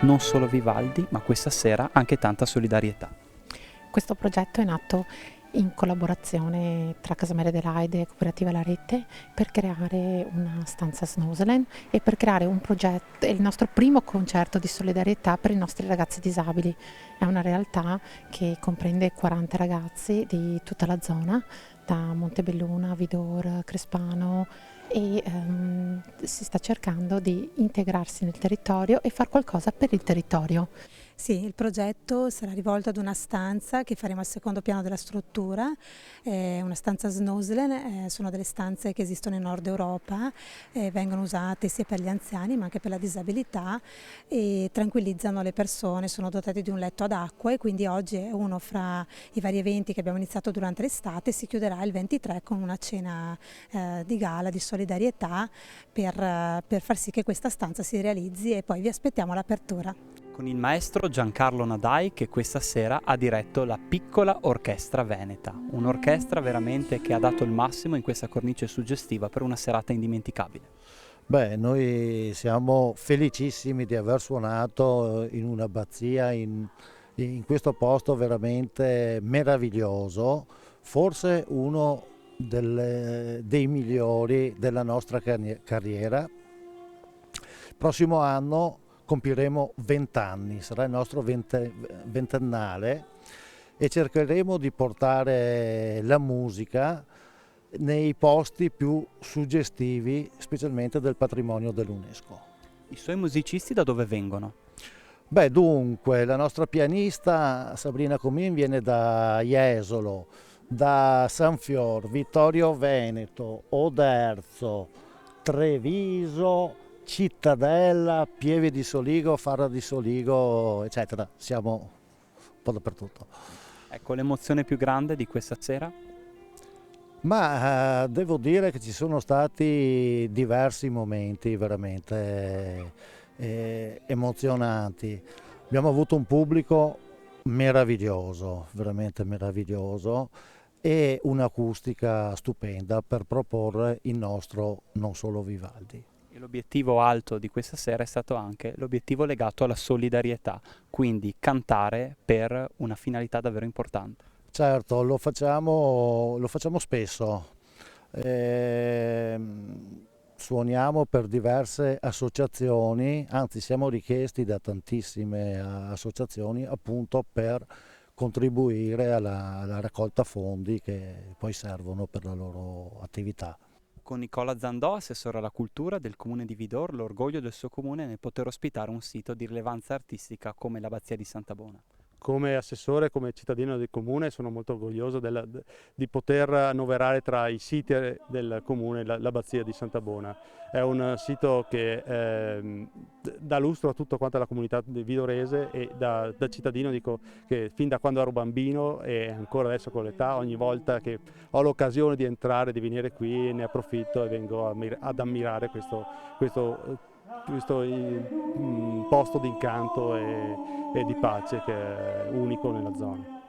Non solo Vivaldi, ma questa sera anche tanta solidarietà. Questo progetto è nato in collaborazione tra Casamere dell'Aide e Cooperativa La Rete per creare una stanza Snowsland e per creare un progetto, il nostro primo concerto di solidarietà per i nostri ragazzi disabili. È una realtà che comprende 40 ragazzi di tutta la zona, da Montebelluna, Vidor, Crespano, e si sta cercando di integrarsi nel territorio e far qualcosa per il territorio. Sì, il progetto sarà rivolto ad una stanza che faremo al secondo piano della struttura, una stanza Snowsland, sono delle stanze che esistono in Nord Europa, vengono usate sia per gli anziani ma anche per la disabilità e tranquillizzano le persone, sono dotate di un letto ad acqua e quindi oggi è uno fra i vari eventi che abbiamo iniziato durante l'estate, si chiuderà il 23 con una cena di gala, di solidarietà per far sì che questa stanza si realizzi e poi vi aspettiamo all'apertura. Con il maestro Giancarlo Nadai che questa sera ha diretto la Piccola Orchestra Veneta, un'orchestra veramente che ha dato il massimo in questa cornice suggestiva per una serata indimenticabile. Beh, noi siamo felicissimi di aver suonato in un'abbazia, in questo posto veramente meraviglioso, forse uno dei migliori della nostra carriera. Il prossimo anno compiremo 20 anni, sarà il nostro ventennale e cercheremo di portare la musica nei posti più suggestivi, specialmente del patrimonio dell'UNESCO. I suoi musicisti da dove vengono? Beh, dunque, la nostra pianista Sabrina Comin viene da Jesolo, da Sanfior, Vittorio Veneto, Oderzo, Treviso, Cittadella, Pieve di Soligo, Farra di Soligo, eccetera. Siamo un po' dappertutto. Ecco, l'emozione più grande di questa sera? Ma devo dire che ci sono stati diversi momenti veramente emozionanti. Abbiamo avuto un pubblico meraviglioso, veramente meraviglioso, e un'acustica stupenda per proporre il nostro Non Solo Vivaldi. E l'obiettivo alto di questa sera è stato anche l'obiettivo legato alla solidarietà, quindi cantare per una finalità davvero importante. Certo, lo facciamo spesso. Suoniamo per diverse associazioni, anzi siamo richiesti da tantissime associazioni appunto per contribuire alla raccolta fondi che poi servono per la loro attività. Con Nicola Zandò, assessore alla cultura del comune di Vidor, l'orgoglio del suo comune nel poter ospitare un sito di rilevanza artistica come l'Abbazia di Santa Bona. Come assessore, come cittadino del comune, sono molto orgoglioso di poter annoverare tra i siti del comune l'Abbazia di Santa Bona. È un sito che dà lustro a tutta quanta la comunità vidorese e da cittadino dico che fin da quando ero bambino e ancora adesso con l'età, ogni volta che ho l'occasione di entrare, di venire qui, ne approfitto e vengo ad ammirare questo posto di incanto e di pace che è unico nella zona.